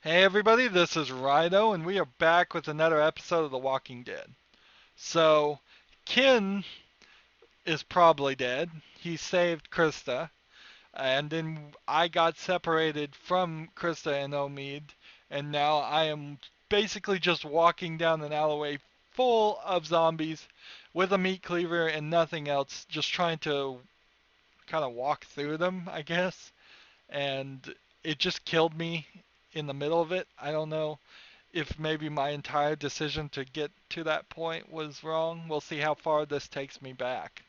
Hey everybody, this is Rydo, and we are back with another episode of The Walking Dead. So, Ken is probably dead. He saved Krista, and then I got separated from Krista and Omid, and now I am basically just walking down an alleyway full of zombies with a meat cleaver and nothing else, just trying to kind of walk through them, I guess. And it just killed me in the middle of it. I don't know if maybe my entire decision to get to that point was wrong. We'll see how far this takes me back.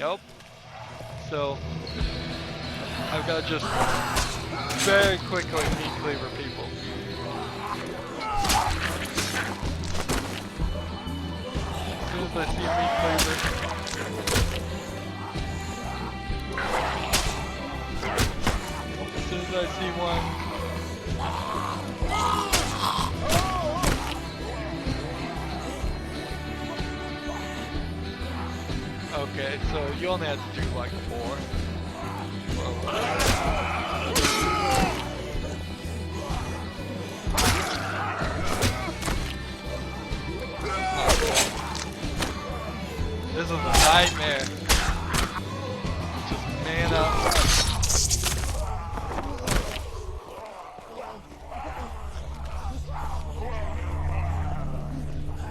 Nope. So I've got to just very quickly meat cleaver people. As soon as I see a meat cleaver. As soon as I see one. Okay, so you only have to do like 4. This is a nightmare. Just man up.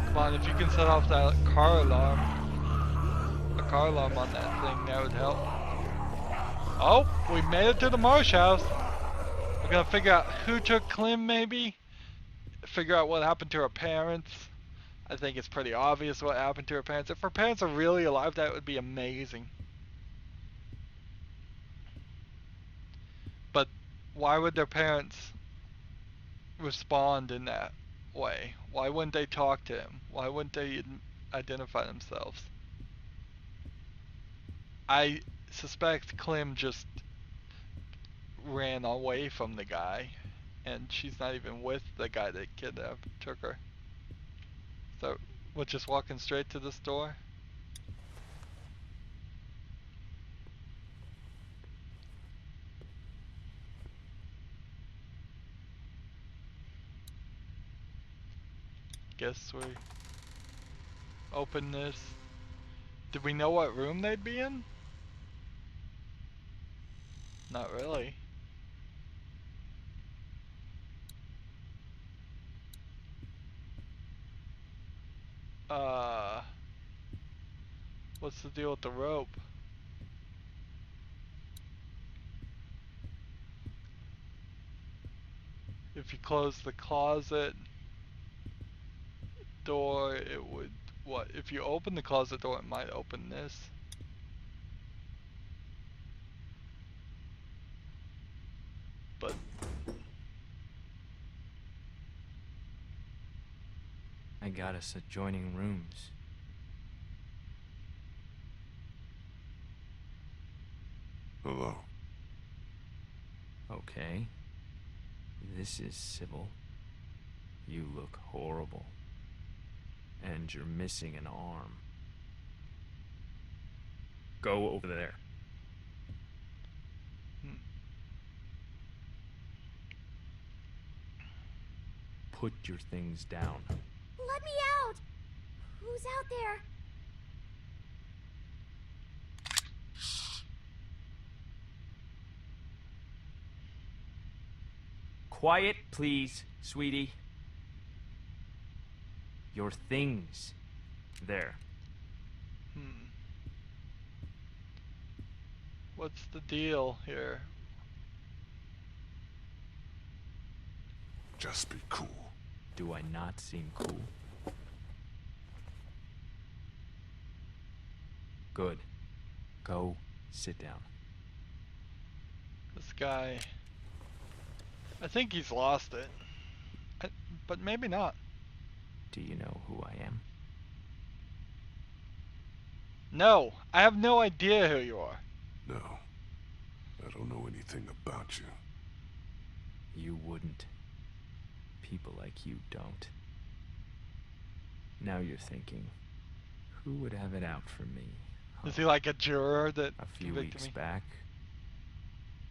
Come on, if you can set off that car alarm. Car alarm on that thing, that would help. Oh, we made it to the Marsh house. We're gonna figure out who took Clem, maybe. Figure out what happened to her parents. I think it's pretty obvious what happened to her parents. If her parents are really alive, that would be amazing. But why would their parents respond in that way? Why wouldn't they talk to him? Why wouldn't they identify themselves? I suspect Clem just ran away from the guy, and she's not even with the guy that kidnapped, took her. So we're just walking straight to this door. Guess we open this. Did we know what room they'd be in? Not really. Uh, what's the deal with the rope? If you close the closet door, it would, what? If you open the closet door, it might open this. But I got us adjoining rooms. Hello. Okay. This is civil. You look horrible. And you're missing an arm. Go over there. Put your things down. Let me out! Who's out there? Quiet, please, sweetie. Your things. There. What's the deal here? Just be cool. Do I not seem cool? Good. Go sit down. This guy, I think he's lost it. But maybe not. Do you know who I am? No, I have no idea who you are. No. I don't know anything about you. You wouldn't. People like you don't. Now you're thinking, who would have it out for me? Is he like a juror that A few convicted weeks me? back,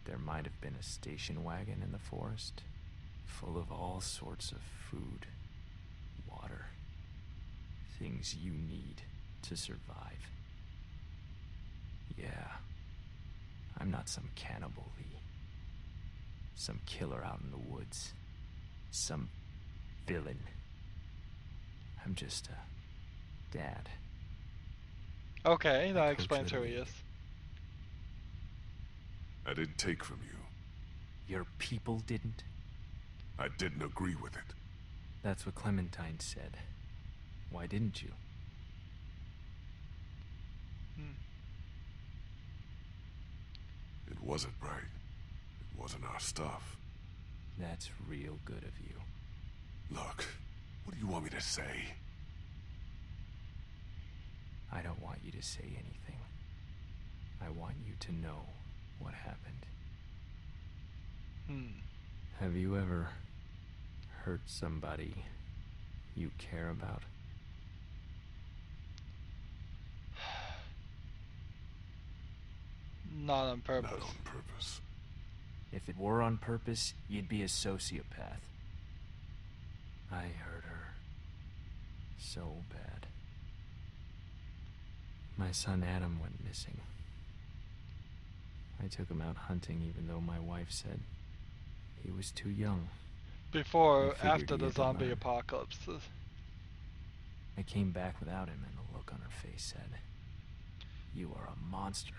there might have been a station wagon in the forest, full of all sorts of food, water, things you need to survive. Yeah, I'm not some cannibal, Lee. Some killer out in the woods. Some villain. I'm just a dad. Okay, I that coach explains who Little he League. is. I didn't take from you. Your people didn't? I didn't agree with it. That's what Clementine said. Why didn't you? It wasn't right. It wasn't our stuff. That's real good of you. Look, what do you want me to say? I don't want you to say anything. I want you to know what happened. Have you ever hurt somebody you care about? Not on purpose. Not on purpose. If it were on purpose, you'd be a sociopath. I hurt her so bad. My son Adam went missing. I took him out hunting even though my wife said he was too young. Before, I figured after he the had to zombie learn. apocalypse. I came back without him, and the look on her face said, "You are a monster."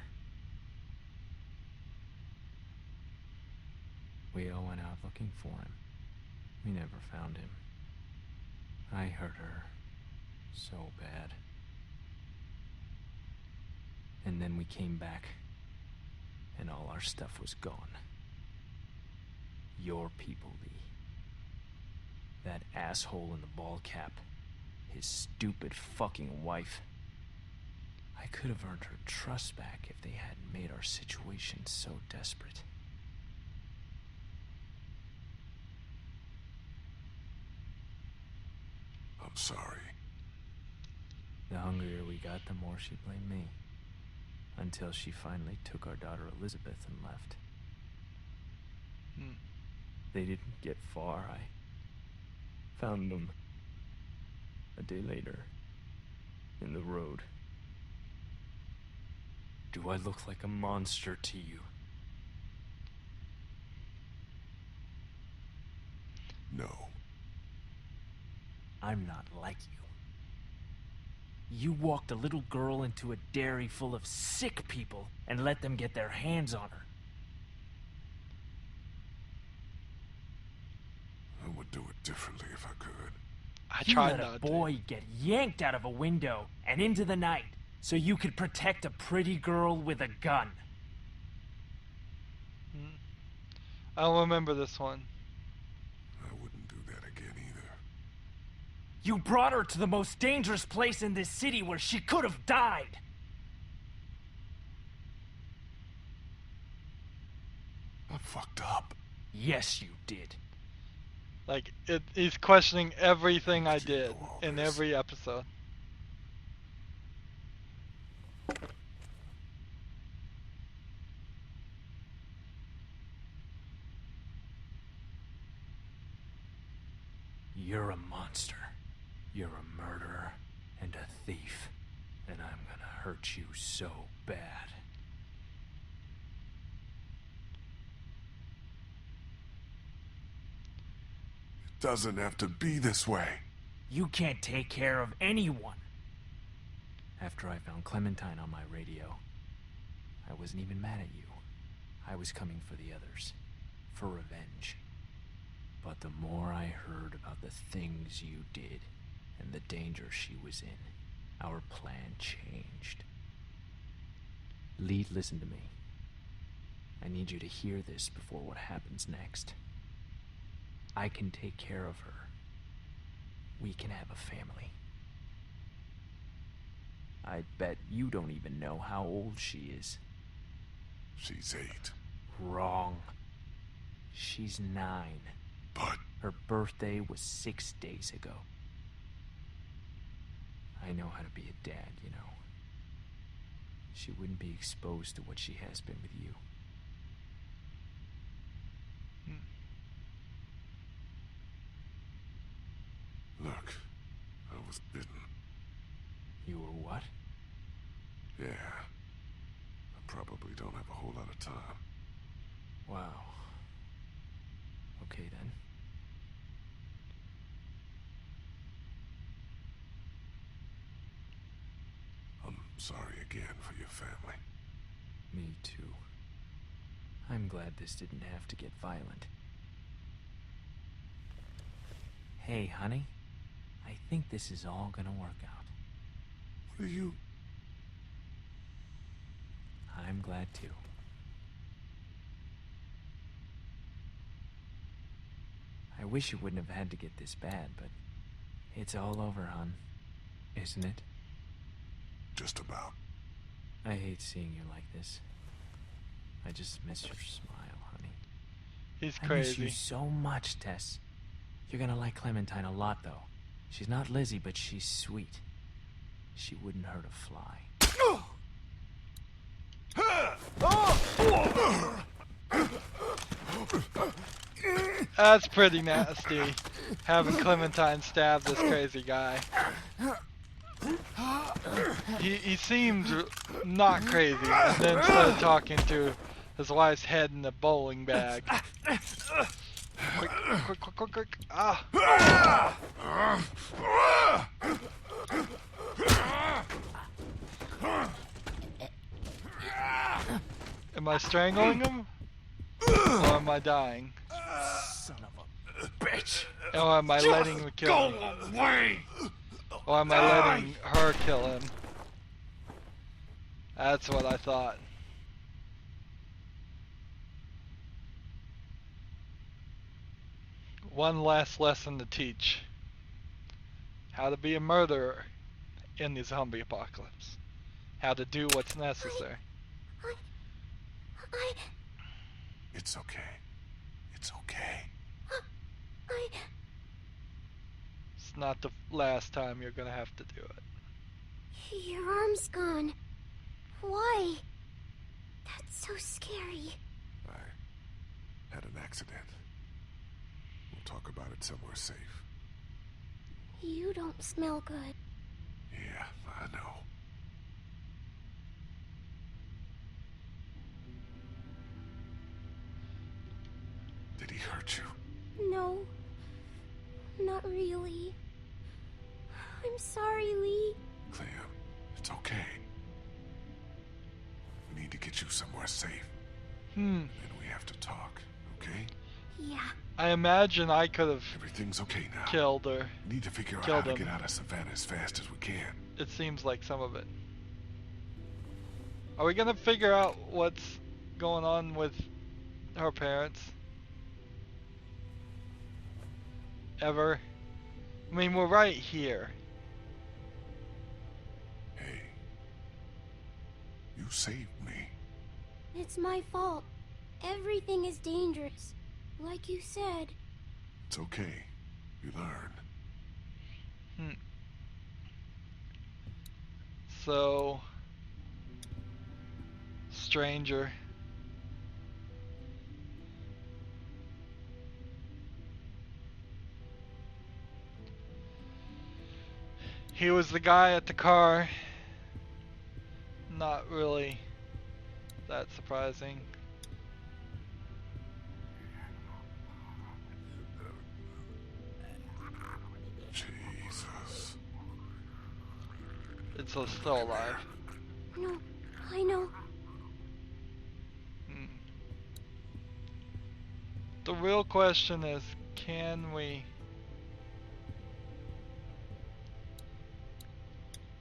We all went out looking for him. We never found him. I hurt her so bad. And then we came back, and all our stuff was gone. Your people, Lee. That asshole in the ball cap. His stupid fucking wife. I could have earned her trust back if they hadn't made our situation so desperate. I'm sorry. The hungrier we got, the more she blamed me. Until she finally took our daughter Elizabeth and left. They didn't get far. I found them a day later in the road. Do I look like a monster to you? No. I'm not like you. You walked a little girl into a dairy full of sick people and let them get their hands on her. I would do it differently if I could. I You tried let a not boy get yanked out of a window and into the night so you could protect a pretty girl with a gun. to. I'll remember this one. I wouldn't do that again either. You brought her to the most dangerous place in this city where she could have died. I fucked up. Yes, you did. Like, he's questioning everything How I did you did know all in this? every episode. You're a monster. You're a murderer and a thief. And I'm gonna hurt you so bad. It doesn't have to be this way. You can't take care of anyone. After I found Clementine on my radio, I wasn't even mad at you. I was coming for the others. For revenge. But the more I heard about the things you did and the danger she was in, our plan changed. Lee, listen to me. I need you to hear this before what happens next. I can take care of her. We can have a family. I bet you don't even know how old she is. She's 8. Wrong. She's 9. But Her birthday was 6 days ago. I know how to be a dad, you know. She wouldn't be exposed to what she has been with you. was bitten. You were what? Yeah. I probably don't have a whole lot of time. Wow. Okay then. I'm sorry again for your family. Me too. I'm glad this didn't have to get violent. Hey, honey. I think this is all gonna work out. What are you... I'm glad too. I wish it wouldn't have had to get this bad, but it's all over, hon. Isn't it? Just about. I hate seeing you like this. I just miss your smile, honey. He's I miss you crazy. so much, Tess. You're gonna like Clementine a lot, though. She's not Lizzie, but she's sweet. She wouldn't hurt a fly. That's pretty nasty, having Clementine stab this crazy guy. He seemed not crazy, and then started talking to his wife's head in the bowling bag. Quick, quick, quick, quick, quick. Ah! Am I strangling him? Or am I dying? Son of a bitch! Or am I letting him kill him? away! Or am I letting her kill him? That's what I thought. One last lesson to teach. How to be a murderer in the zombie apocalypse. How to do what's necessary. I... It's okay. It's okay. It's not the last time you're gonna have to do it. Your arm's gone. Why? That's so scary. I had an accident. We'll talk about it somewhere safe. You don't smell good. Yeah, I know. Did he hurt you? No. Not really. I'm sorry, Lee. Clem, it's okay. We need to get you somewhere safe. And we have to talk, okay? Yeah. I imagine I could have Everything's okay now. killed her. We need to figure out Killed how to him. get out of Savannah as fast as we can. It seems like some of it. Are we gonna figure out what's going on with her parents? Ever? I mean, we're right here. Hey, you saved me. It's my fault. Everything is dangerous. Like you said. It's okay. You learn. So, stranger. He was the guy at the car. Not really that surprising. Jesus. It's still alive. No, I know. The real question is, can we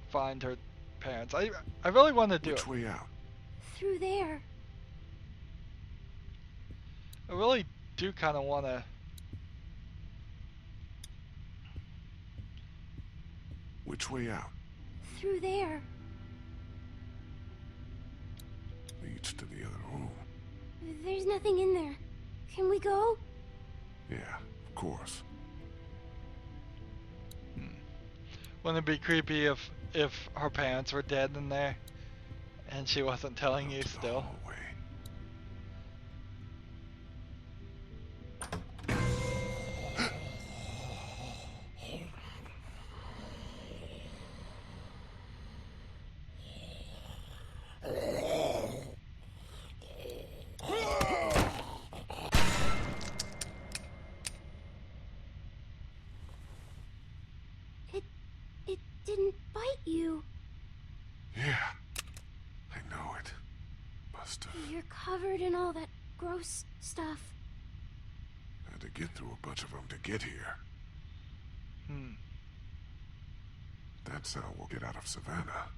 find her parents? I really want to do Which it. way out? Through there. I really do kind of want to. Which way out? Through there. Leads to the other room. There's nothing in there. Can we go? Yeah, of course. Wouldn't it be creepy if her parents were dead in there, and she wasn't telling you To the still? hallway. get through a bunch of them to get here. That's how we'll get out of Savannah.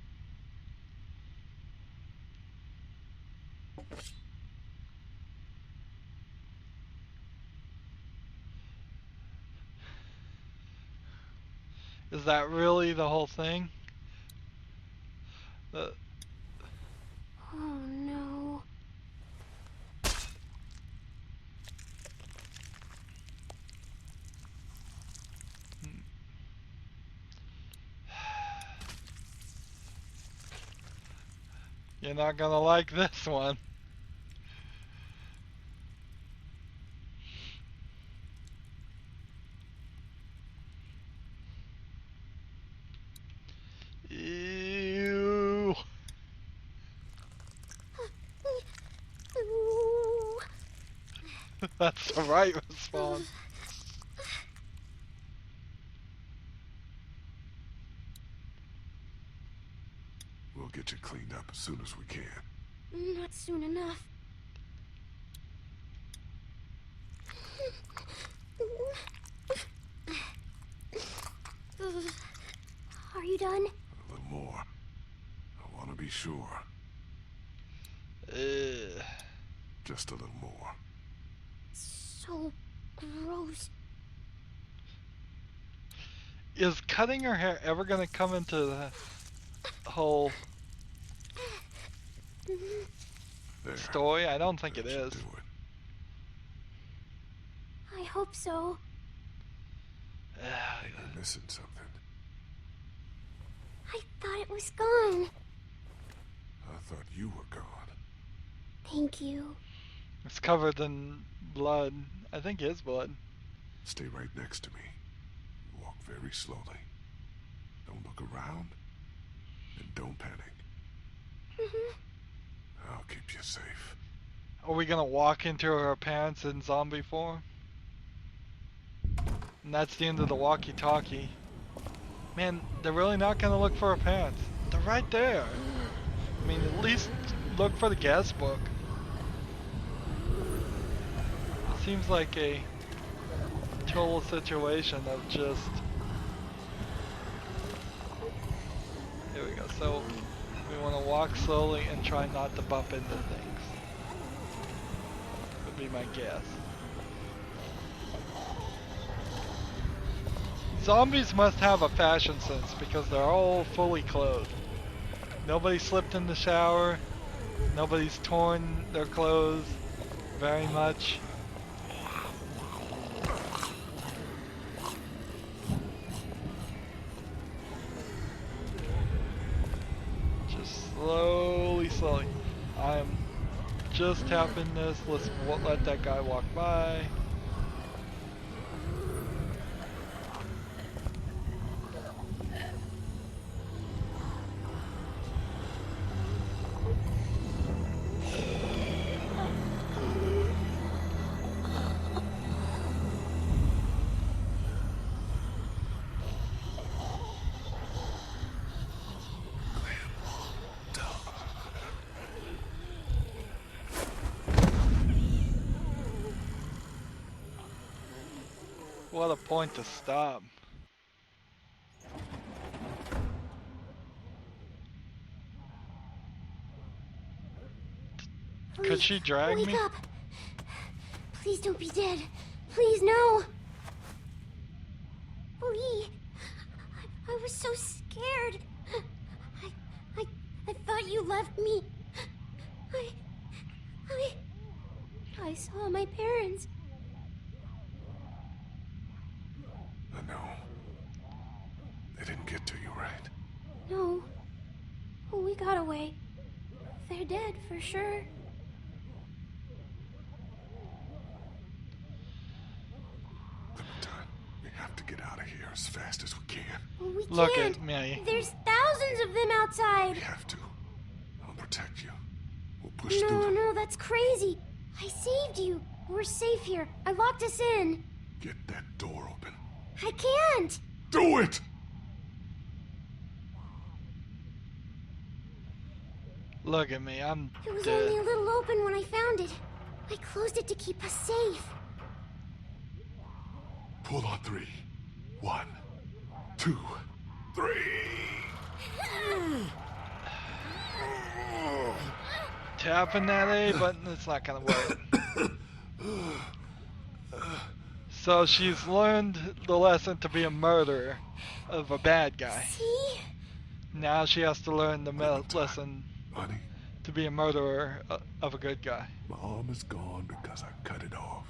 Is that really the whole thing? Oh no. You're not gonna like this one. Ew. That's the right response. We'll get you cleaned up as soon as we can. Not soon enough. Are you done? A little more. I want to be sure. Just a little more. So gross. Is cutting her hair ever gonna come into the whole There. story? I don't think That it should is. do it. I hope so. You're missing something. I thought it was gone. I thought you were gone. Thank you. It's covered in blood. I think his blood. Stay right next to me. Walk very slowly. Don't look around. And don't panic. I'll keep you safe. Are we gonna walk into her parents in zombie form? And that's the end of the walkie-talkie. Man, they're really not gonna look for her parents. They're right there. I mean, at least look for the guest book. It seems like a total situation of just... Here we go. So, we want to walk slowly and try not to bump into things. Would be my guess. Zombies must have a fashion sense because they're all fully clothed. Nobody slipped in the shower. Nobody's torn their clothes very much. Just slowly. I'm just tapping this. Let's let that guy walk by. What a point to stop. Could she drag Wake me? up! Please don't be dead. Please, no! Lee, I was so scared. I thought you left me. I saw my parents. I know. They didn't get to you, right? No. We got away. They're dead for sure. Clementine, we have to get out of here as fast as we can. We Look can't. at me. There's thousands of them outside. We have to. I'll protect you. We'll push through No, them. no, that's crazy. I saved you. We're safe here. I locked us in. Get that door open. I can't. Do it! Look at me, I'm It was dead. only a little open when I found it. I closed it to keep us safe. pull on 3. 1, 2, 3. Tapping that A button, it's not gonna work. So she's learned the lesson to be a murderer of a bad guy. See? Now she has to learn the Clementine, lesson honey, to be a murderer of a good guy. my arm is gone because I cut it off.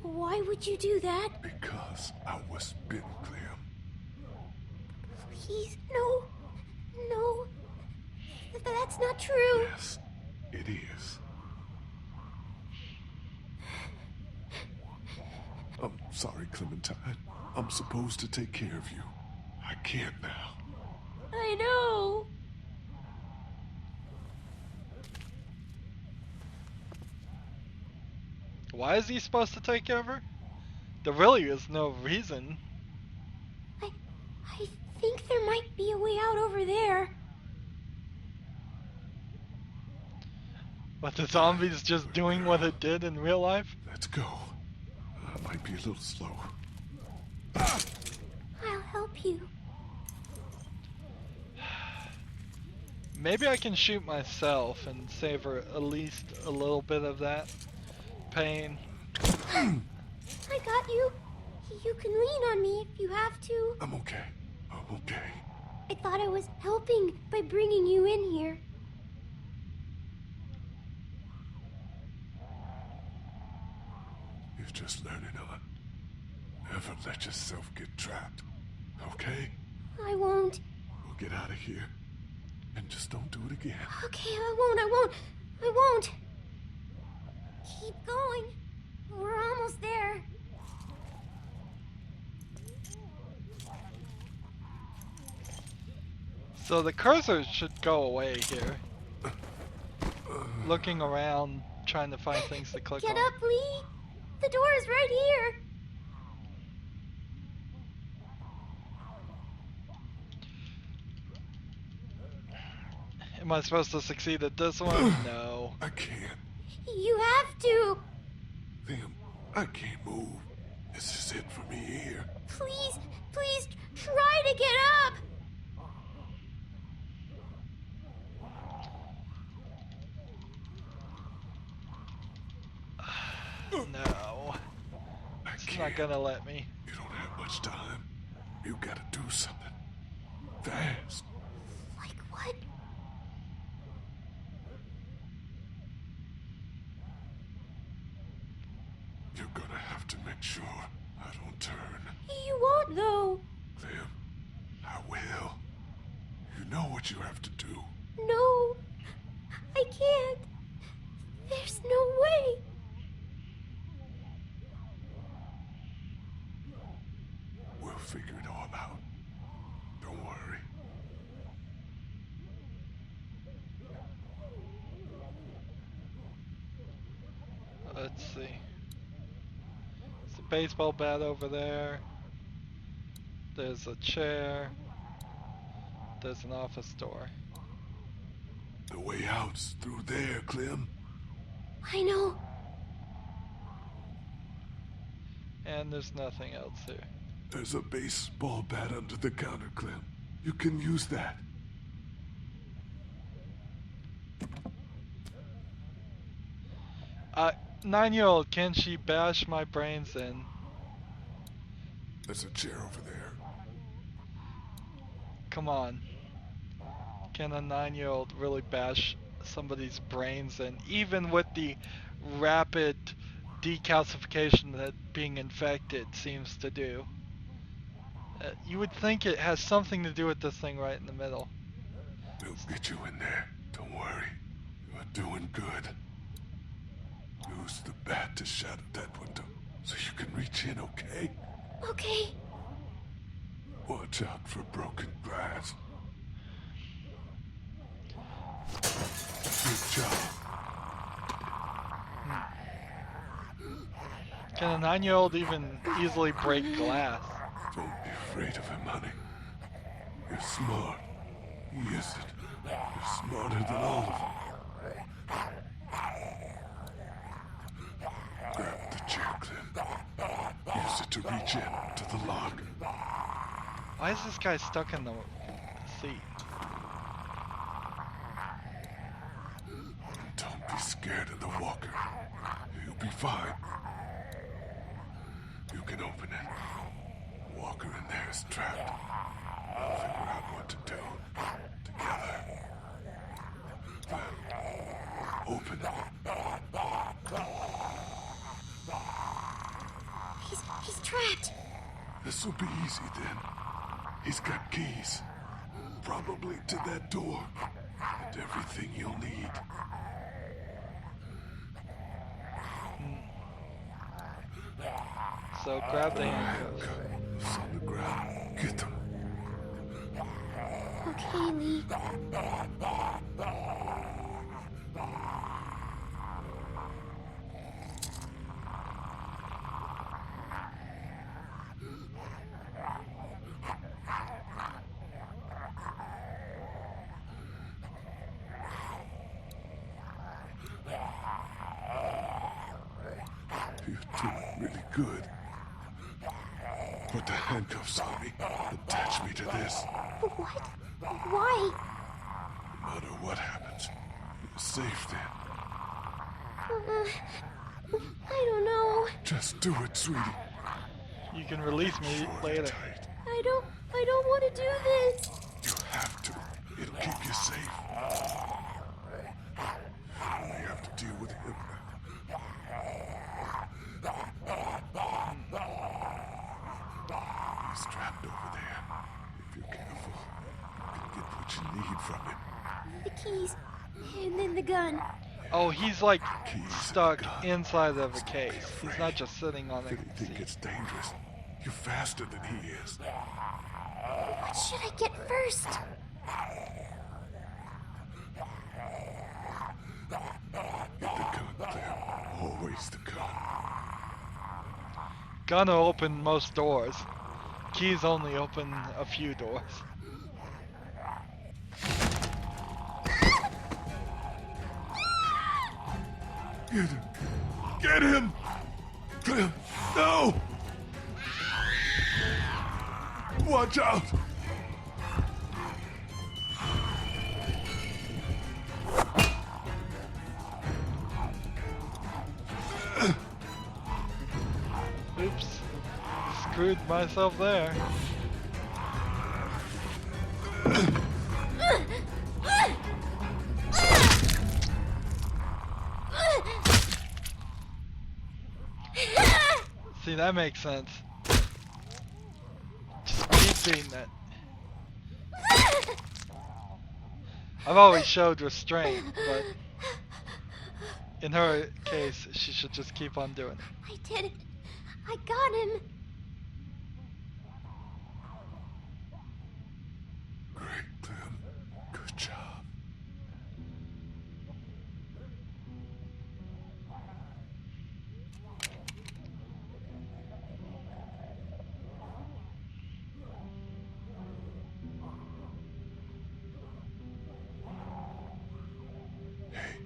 Why would you do that? Because I was bitten, Clem. Please, no. No. That's not true. Yes, it is. I'm sorry, Clementine. I'm supposed to take care of you. I can't now. I know. Why is he supposed to take care of her? There really is no reason. I think there might be a way out over there. But the zombie's just doing what it did in real life? Let's go. I might be a little slow. I'll help you. Maybe I can shoot myself and save her at least a little bit of that pain. I got you. You can lean on me if you have to. I'm okay. I'm okay. I thought I was helping by bringing you in here. You're just learning on. Never let yourself get trapped. Okay? I won't. We'll get out of here. And just don't do it again. Okay, I won't. Keep going. We're almost there. So the cursor should go away here. Looking around, trying to find things to click Get on. up, Lee. The door is right here. Am I supposed to succeed at this one? No. I can't. You have to. Liam, I can't move. This is it for me here. Please, try to get up. No. I It's can't. not gonna let me. You don't have much time. You gotta do something. Fast. Like what? You're gonna have to make sure I don't turn. You won't, though. Liam, I will. You know what you have to do. No, I can't. There's no way. We'll figure it all out. Don't worry. Let's see. There's a baseball bat over there. There's a chair. There's an office door. The way out's through there, Clem. I know. And there's nothing else here. There's a baseball bat under the counter, Clem. You can use that. Uh, 9-year-old, can she bash my brains in? There's a chair over there. Come on. Can a 9-year-old really bash somebody's brains in, even with the rapid decalcification that being infected seems to do? You would think it has something to do with this thing right in the middle. We'll get you in there. Don't worry. You're doing good. Use the bat to shatter that window so you can reach in, okay? Okay. Watch out for broken glass. Good job. Can a 9-year-old even easily break glass? Don't be afraid of him, honey. You're smart. He isn't. You're smarter than all of them. Grab the chair, Clem. Use it to to reach in to the lock. Why is this guy stuck in the seat? Don't be scared of the walker. You'll be fine. You can open it. Walker in there is trapped. We'll figure out what to do. Together. Then, open it. He's trapped. This will be easy then. He's got keys. Probably to that door. And everything you'll need. So grab the handcuffs. Handcuffs on the ground. Get them. Okay, Lee. You're doing really good. Put the handcuffs on me. Attach me to this. What? Why? No matter what happens, you're safe then. I don't know. Just do it, sweetie. You can release me Hold it later. tight. I don't want to do this. You have to. It'll keep you safe. You only have to deal with him now. He's trapped over there. If you're careful, you can get what you need from him. The keys, and then the gun. Oh, he's like Keys and stuck gun. inside of a Don't be case. He's afraid. not just sitting on If the anything seat. gets dangerous, you're faster than he is. What should I get first? Get the gun, Clem. Always the gun. Gonna open most doors. Keys only open a few doors. Get him! Get him! Clem, no! Watch out! Oops. Screwed myself there. See, that makes sense. Just keep beating it. I've always showed restraint, but in her case, she should just keep on doing it. I did it. I got him. Great, Clem. Good job. Hey.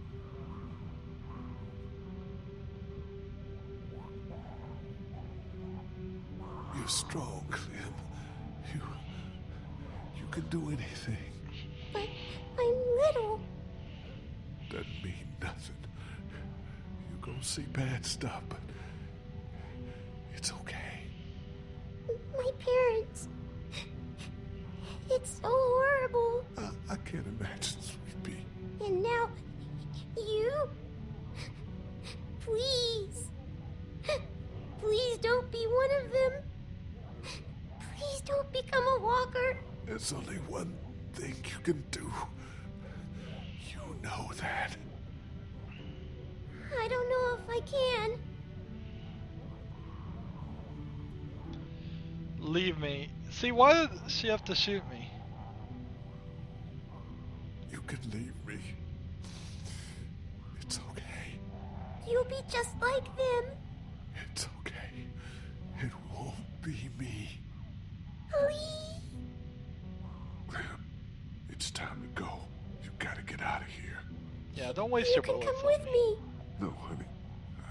You're strong, Clem. You can do anything. But I'm little. Doesn't mean nothing. You're gonna see bad stuff, but it's okay. My parents. It's so horrible. I can't imagine, sweet pea. And now, you? Please. Please don't be one of them. Please don't become a walker. There's only one thing you can do. You know that. I don't know if I can. Leave me. See, why did she have to shoot me? You can leave me. It's okay. You'll be just like them. It's okay. It won't be me. Please. Clem, it's time to go. You gotta get out of here. Yeah, don't waste You your can bullets come on with me. No, honey.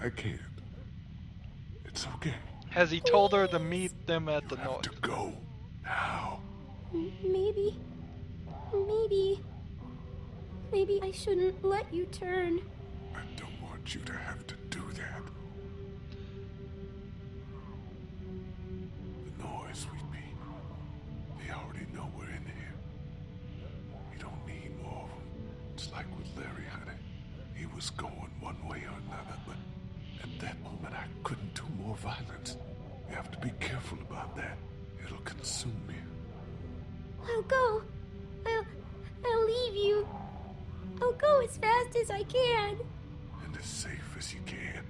I can't. It's okay. Has he told her to meet them at the You have to north? go. Now. Maybe. Maybe. Maybe I shouldn't let you turn. I don't want you to have to do that. The noise, Sweet Pea. They already know we're in here. We don't need more of them. It's like with Larry, honey. He was going one way or another, but at that moment I couldn't do more violence. You have to be careful about that. It'll consume you. I'll go. I'll leave you. I'll go as fast as I can. And as safe as you can.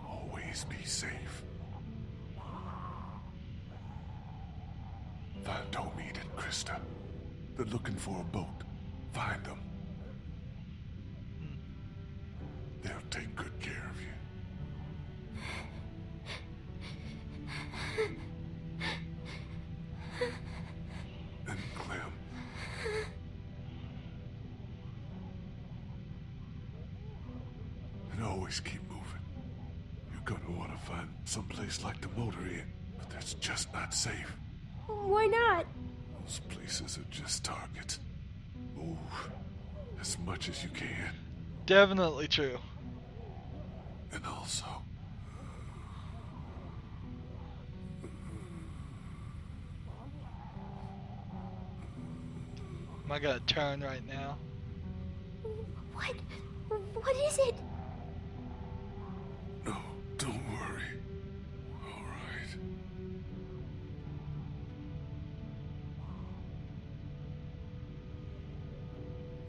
Always be safe. Find Omid and Krista. They're looking for a boat. Find them. They'll take good care of you. And Clem. And always keep moving. You're gonna want to find someplace like the motor inn, but that's just not safe. Why not? Those places are just targets. Move as much as you can. Definitely true. And also, Am I gonna turn right now? What? What is it? no, don't worry. All right.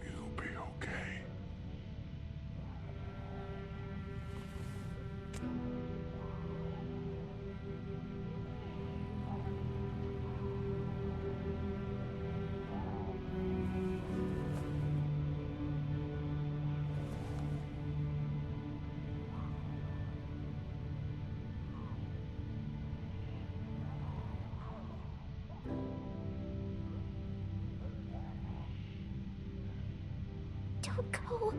You'll be okay. Don't go.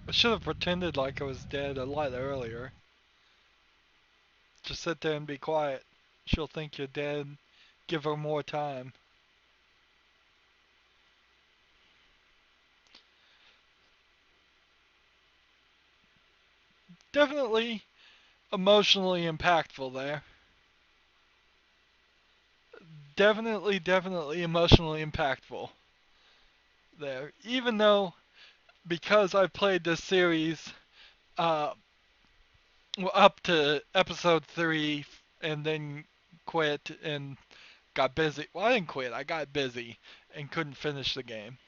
I should have pretended like I was dead a lot earlier. Just sit there and be quiet. She'll think you're dead. Give her more time. Definitely emotionally impactful there. Definitely emotionally impactful there. Even though, because I played this series uh, up to episode 3 and then quit and got busy. Well, I didn't quit. I got busy and couldn't finish the game.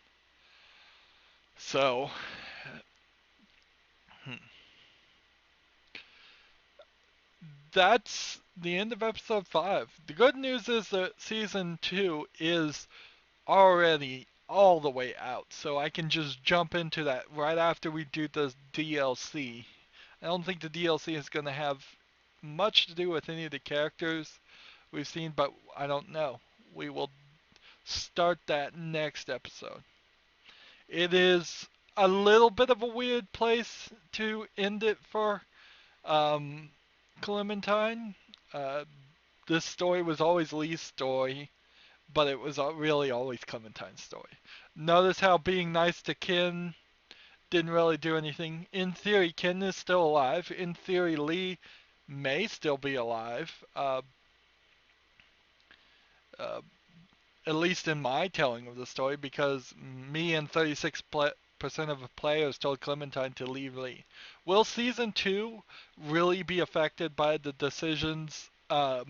So, that's the end of episode 5. The good news is that season 2 is already all the way out, so I can just jump into that right after we do the DLC. I don't think the DLC is going to have much to do with any of the characters we've seen, but I don't know. We will start that next episode. It is a little bit of a weird place to end it for um, Clementine. Uh, this story was always Lee's story, but it was really always Clementine's story. Notice how being nice to Ken didn't really do anything. In theory, Ken is still alive. In theory, Lee may still be alive. Uh, at least in my telling of the story, because me and 36% of the players told Clementine to leave Lee. Will season 2 really be affected by the decisions of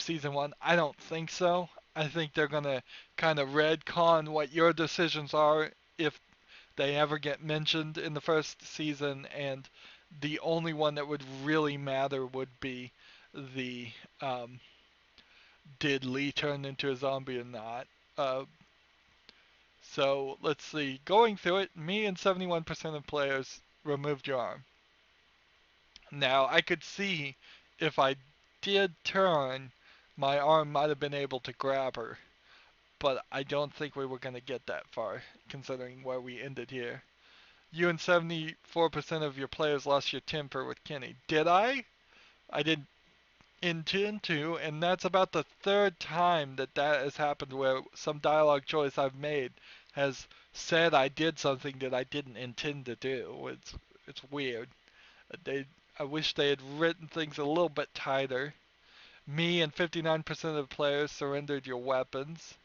season 1? I don't think so. I think they're going to kind of retcon what your decisions are if they ever get mentioned in the first season, and the only one that would really matter would be the um, did Lee turn into a zombie or not. Uh, so let's see. Going through it, me and 71% of players removed your arm. Now I could see if I did turn, my arm might have been able to grab her, but I don't think we were going to get that far, considering where we ended here. You and 74% of your players lost your temper with Kenny. Did I? I didn't intend to, and that's about the third time that that has happened where some dialogue choice I've made has said I did something that I didn't intend to do. It's weird. They I wish they had written things a little bit tighter. Me and 59% of the players surrendered your weapons.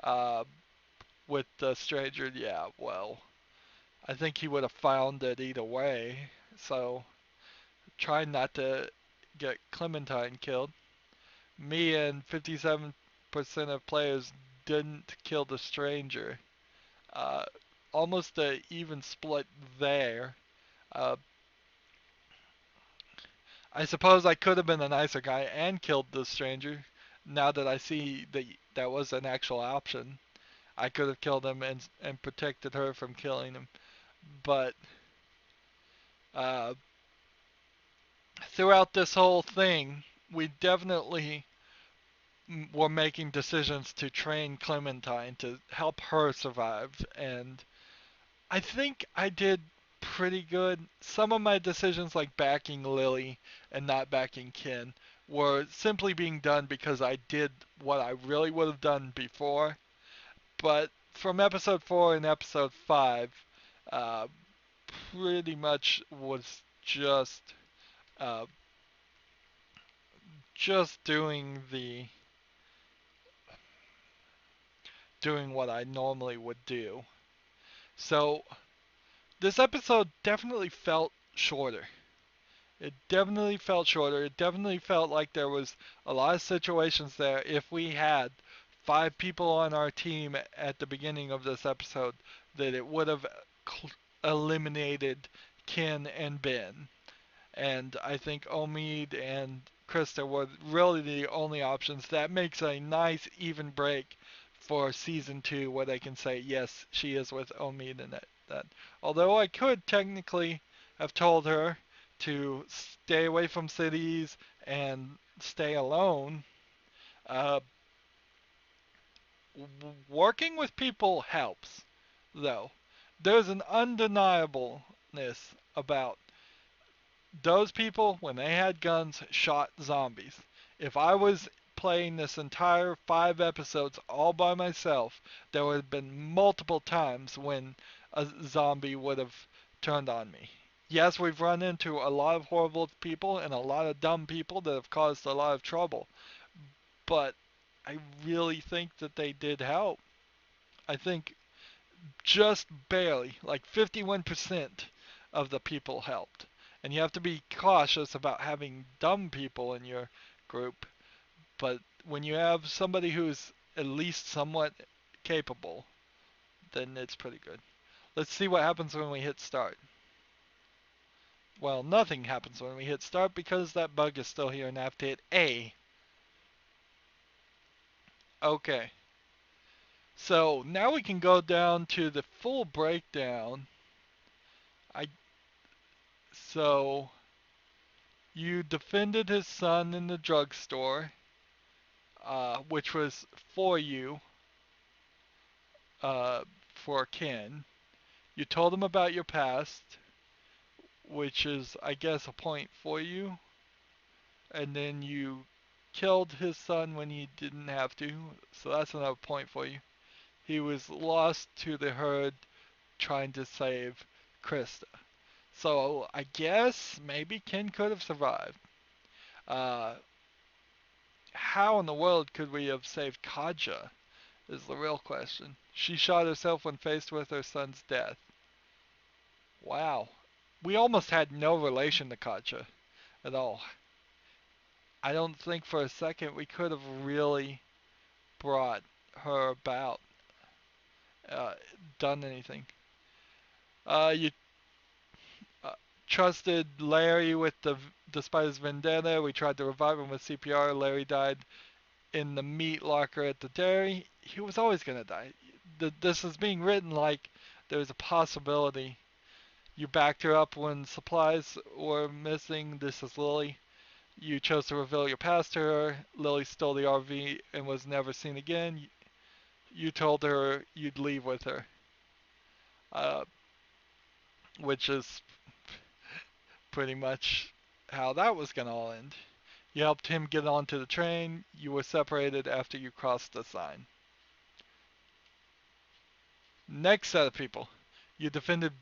Uh, with the stranger, yeah, well, I think he would have found it either way. So try not to get Clementine killed. Me and 57% of players didn't kill the stranger. Uh, almost a even split there. Uh, I suppose I could have been a nicer guy and killed the stranger. Now that I see that that was an actual option, I could have killed him and protected her from killing him. But uh, throughout this whole thing, we definitely were making decisions to train Clementine to help her survive, and I think I did pretty good. Some of my decisions, like backing Lily and not backing Ken, were simply being done because I did what I really would have done before. But from episode 4 and episode 5, uh, pretty much was uh, just doing what I normally would do. So this episode definitely felt shorter. It definitely felt shorter. It definitely felt like there was a lot of situations there. If we had 5 people on our team at the beginning of this episode, that it would have eliminated Ken and Ben. And I think Omid and Krista were really the only options. That makes a nice even break for season 2, where they can say yes, she is with Omid and that. Although I could technically have told her to stay away from cities and stay alone. Uh, Working with people helps, though. There's an undeniableness about those people, when they had guns, shot zombies. If I was playing this entire 5 episodes all by myself, there would have been multiple times when a zombie would have turned on me. Yes, we've run into a lot of horrible people and a lot of dumb people that have caused a lot of trouble, but I really think that they did help. I think just barely, like 51% of the people helped. And you have to be cautious about having dumb people in your group, but when you have somebody who's at least somewhat capable, then it's pretty good. Let's see what happens when we hit start. Well, nothing happens when we hit start because that bug is still here and I have to hit A. Okay. So now we can go down to the full breakdown. I so you defended his son in the drugstore, which was for you, for Ken. You told him about your past, which is, I guess, a point for you. And then you killed his son when he didn't have to, so that's another point for you. He was lost to the herd trying to save Krista. So I guess maybe Ken could have survived. Uh, how in the world could we have saved Kaja is the real question. She shot herself when faced with her son's death. Wow. We almost had no relation to Kaja at all. I don't think for a second we could have really brought her about, uh, done anything. You uh, trusted Larry with despite his vendetta. We tried to revive him with CPR. Larry died in the meat locker at the dairy. He was always gonna die. This is being written like there's a possibility. You backed her up when supplies were missing. This is Lily. You chose to reveal your past to her. Lily stole the RV and was never seen again. You told her you'd leave with her, uh, which is pretty much how that was going to all end. You helped him get onto the train. You were separated after you crossed the sign. Next set of people. You defended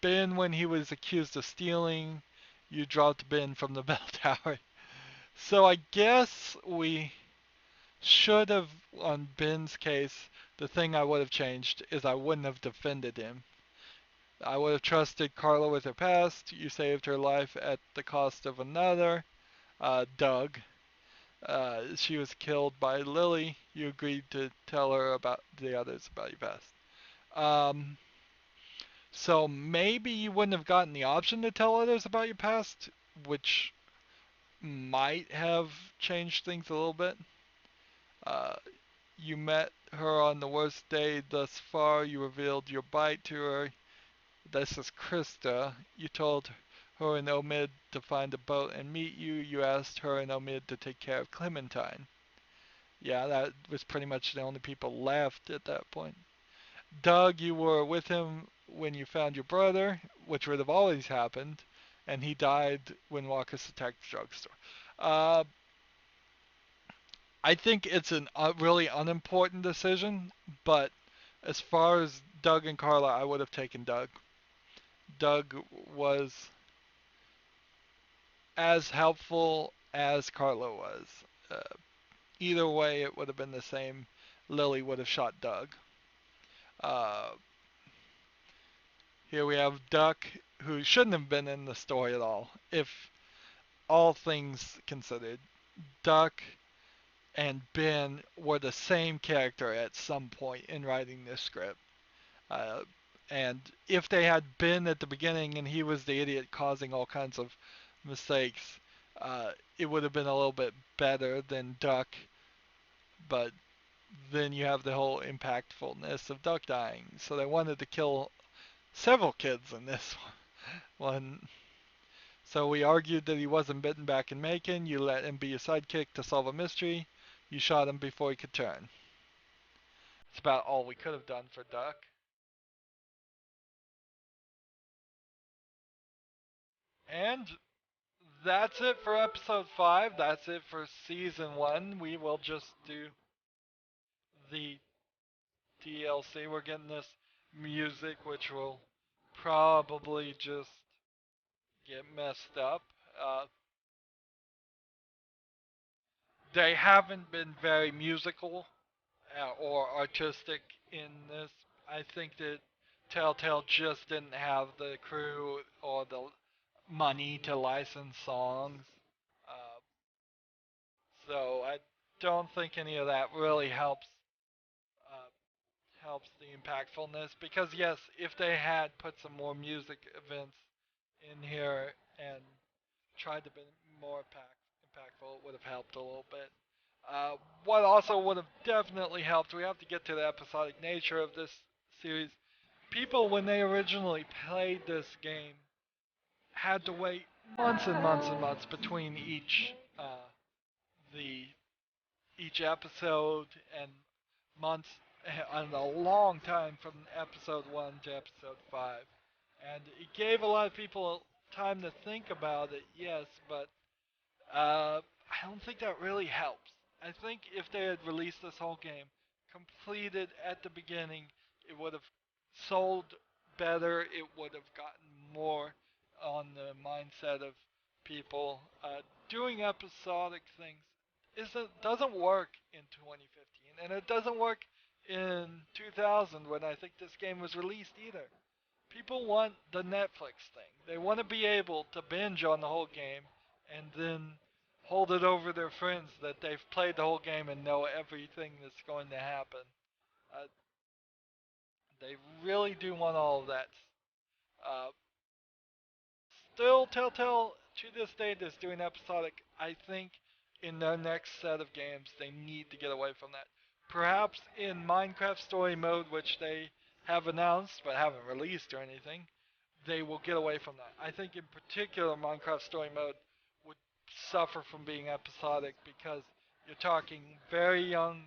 Ben when he was accused of stealing. You dropped Ben from the bell tower. So I guess we should have, on Ben's case, the thing I would have changed is I wouldn't have defended him. I would have trusted Carla with her past. You saved her life at the cost of another, Doug. She was killed by Lily. You agreed to tell her about the others about your past. Um, so maybe you wouldn't have gotten the option to tell others about your past, which might have changed things a little bit. Uh, you met her on the worst day thus far. You revealed your bite to her. This is Krista. You told her and Omid to find a boat and meet you. You asked her and Omid to take care of Clementine. Yeah, that was pretty much the only people left at that point. Doug, you were with him when you found your brother, which would have always happened, and he died when Walkus attacked the drugstore. Uh, I think it's a really unimportant decision, but as far as Doug and Carla, I would have taken Doug. Doug was as helpful as Carla was. Uh, Either way, it would have been the same. Lily would have shot Doug. Uh, Here we have Duck, who shouldn't have been in the story at all, if all things considered. Duck and Ben were the same character at some point in writing this script. Uh, and if they had been at the beginning and he was the idiot causing all kinds of mistakes, it would have been a little bit better than Duck. But then you have the whole impactfulness of Duck dying. So they wanted to kill several kids in this one. So we argued that he wasn't bitten back in Macon. You let him be your sidekick to solve a mystery. You shot him before he could turn. It's about all we could have done for Duck. And that's it for episode 5. That's it for season 1. We will just do the DLC. We're getting this music, which will probably just get messed up. Uh, they haven't been very musical or artistic in this. I think that Telltale just didn't have the crew or the money to license songs. Uh, so I don't think any of that really uh, helps the impactfulness. Because yes, if they had put some more music events in here and tried to be more impactful, it would have helped a little bit. Uh, what also would have definitely helped, we have to get to the episodic nature of this series. People, when they originally played this game, had to wait months and months and months between the each episode, and months and a long time from episode 1 to episode 5. And it gave a lot of people time to think about it, yes, but I don't think that really helps. I think if they had released this whole game completed at the beginning, it would have sold better. It would have gotten more on the mindset of people. Doing episodic things doesn't work in 2015, and it doesn't work in 2000 when I think this game was released either. People want the Netflix thing. They want to be able to binge on the whole game and then hold it over their friends that they've played the whole game and know everything that's going to happen. Uh, they really do want all of that. Uh, Still, Telltale to this day is doing episodic. I think in their next set of games, they need to get away from that. Perhaps in Minecraft Story Mode, which they have announced but haven't released or anything, they will get away from that. I think in particular, Minecraft Story Mode would suffer from being episodic because you're talking very young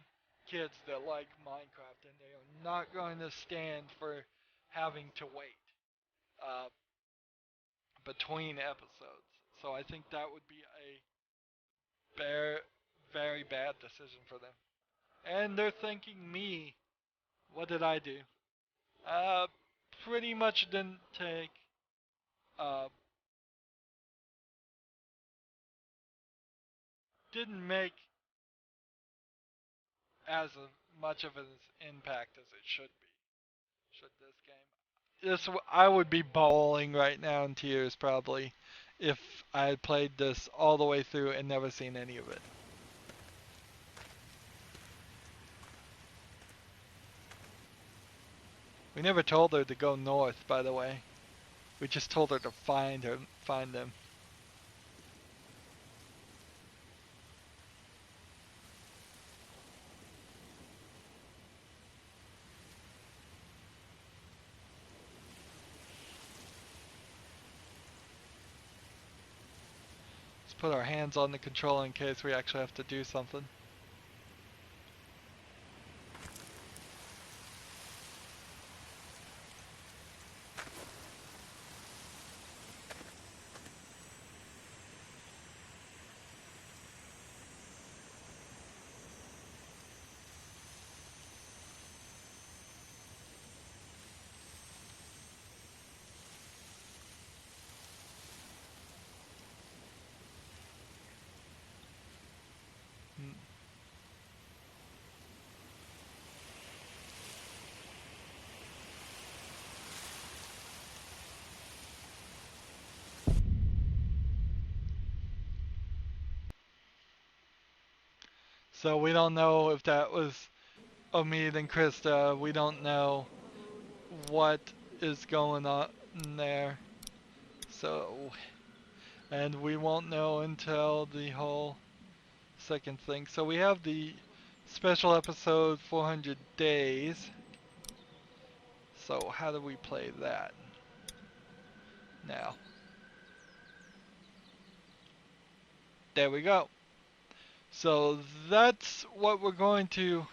kids that like Minecraft and they are not going to stand for having to wait. Uh, between episodes. So I think that would be a very, very bad decision for them. And they're thanking me. What did I do? Uh, Pretty much didn't take, uh, didn't make as much of an impact as it should be. Should this game? I would be bawling right now in tears probably if I had played this all the way through and never seen any of it. We never told her to go north, by the way. We just told her to find them. Let's put our hands on the controller in case we actually have to do something. Hmm. So we don't know if that was Omid and Krista. We don't know what is going on there. So, and we won't know until the whole second thing. So we have the special episode 400 days. So how do we play that now? There we go. So that's what we're going to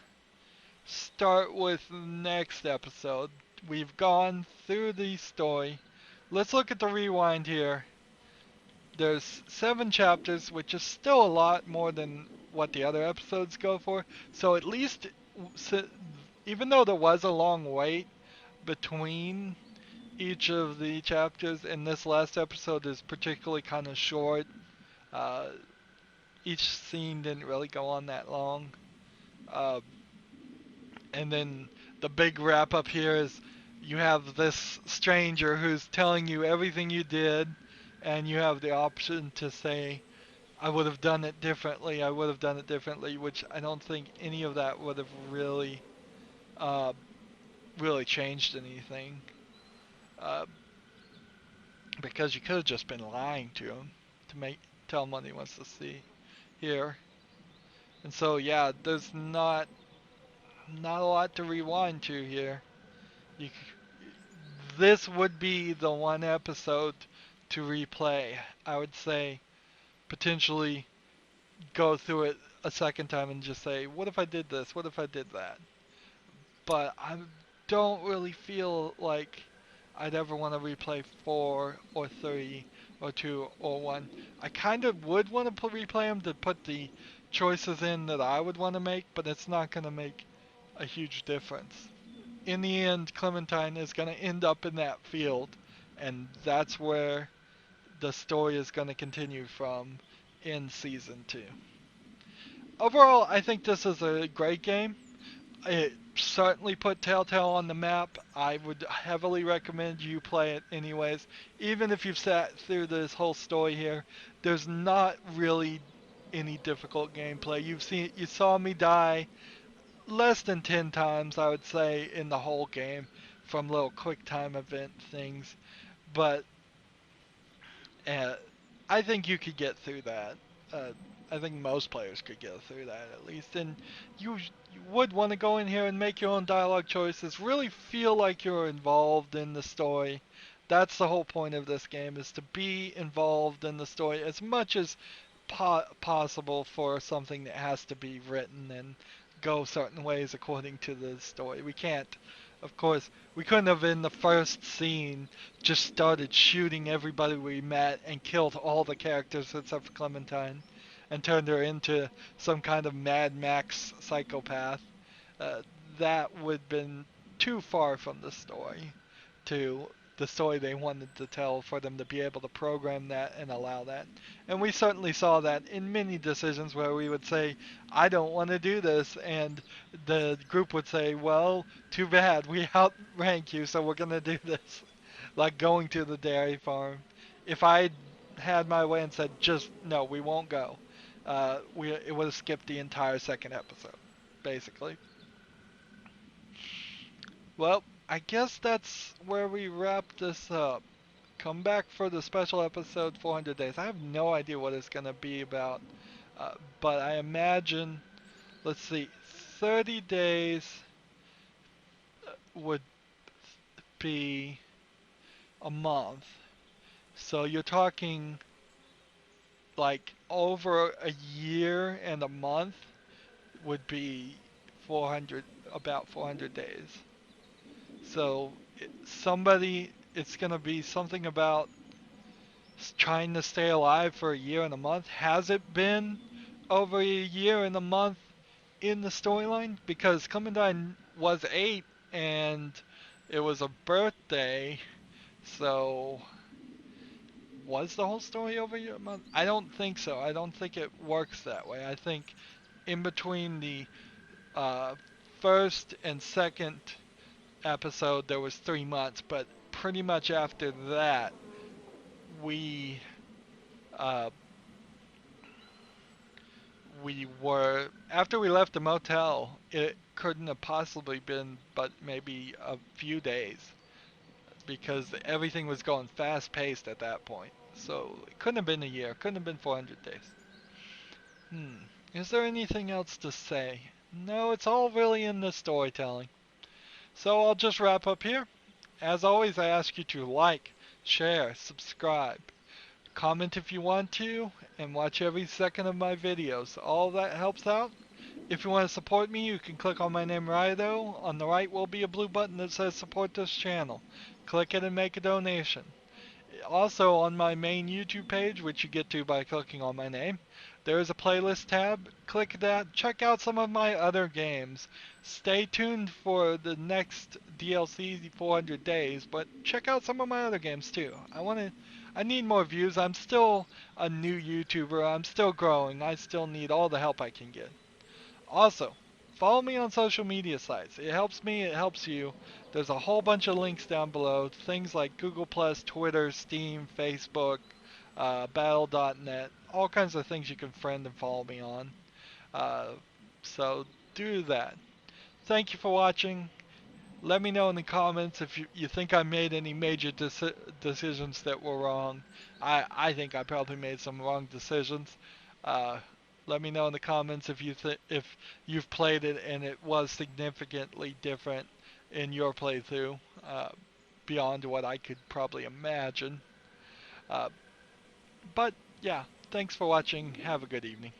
start with next episode. We've gone through the story. Let's look at the rewind here. There's 7 chapters, which is still a lot more than what the other episodes go for. So at least, even though there was a long wait between each of the chapters, and this last episode is particularly kind of short, uh, each scene didn't really go on that long. Uh, and then the big wrap up here is you have this stranger who's telling you everything you did, and you have the option to say, I would have done it differently, I would have done it differently, which I don't think any of that would have uh, really changed anything. Uh, because you could have just been lying to him to tell him what he wants to see here. And so yeah, there's not a lot to rewind to here. You, this would be the one episode to replay. I would say potentially go through it a second time and just say, what if I did this? What if I did that? But I don't really feel like I'd ever want to replay 4 or 3 or 2 or 1. I kind of would want to replay them to put the choices in that I would want to make, but it's not going to make a huge difference. In the end, Clementine is going to end up in that field, and that's where the story is going to continue from in season 2. Overall, I think this is a great game. It certainly put Telltale on the map. I would heavily recommend you play it anyways. Even if you've sat through this whole story here, there's not really any difficult gameplay. You saw me die less than 10 times, I would say, in the whole game from little quick time event things. But I think you could get through that. Uh, I think most players could get through that at least. And you would want to go in here and make your own dialogue choices. Really feel like you're involved in the story. That's the whole point of this game, is to be involved in the story as much as possible for something that has to be written and go certain ways according to the story. We can't, of course, we couldn't have in the first scene just started shooting everybody we met and killed all the characters except for Clementine and turned her into some kind of Mad Max psychopath. Uh, that would have been too far from the story to the story they wanted to tell for them to be able to program that and allow that. And we certainly saw that in many decisions where we would say, I don't want to do this, and the group would say, well, too bad, we outrank you, so we're going to do this. Like going to the dairy farm. If I had my way and said, just, no, we won't go, it would have skipped the entire second episode, basically. Well, I guess that's where we wrap this up. Come back for the special episode 400 Days. I have no idea what it's going to be about, but I imagine, let's see, 30 days would be a month. So you're talking like over a year and a month would be 400, about 400 days. So it's going to be something about trying to stay alive for a year and a month. Has it been over a year and a month in the storyline? Because Clementine was 8 and it was a birthday, so was the whole story over a year and a month? I don't think so. I don't think it works that way. I think in between the uh, first and second episode there was 3 months, but pretty much after that we uh, we were after we left the motel. It couldn't have possibly been, but maybe a few days because everything was going fast paced at that point. So it couldn't have been a year. Couldn't have been 400 days. Hmm. Is there anything else to say? No, it's all really in the storytelling. So I'll just wrap up here. As always, I ask you to like, share, subscribe, comment if you want to, and watch every second of my videos. All that helps out. If you want to support me, you can click on my name, Rydo. On the right will be a blue button that says support this channel. Click it and make a donation. Also, on my main YouTube page, which you get to by clicking on my name, there is a playlist tab. Click that. Check out some of my other games. Stay tuned for the next DLC 400 days, but check out some of my other games too. I need more views. I'm still a new YouTuber. I'm still growing. I still need all the help I can get. Also, follow me on social media sites. It helps me, it helps you. There's a whole bunch of links down below. Things like Google+, Twitter, Steam, Facebook, Battle.net. All kinds of things you can friend and follow me on. Uh, so do that. Thank you for watching. Let me know in the comments if you think I made any major decisions that were wrong. I think I probably made some wrong decisions. Uh, Let me know in the comments if you've played it and it was significantly different in your playthrough, beyond what I could probably imagine. Uh, but yeah, thanks for watching. Have a good evening.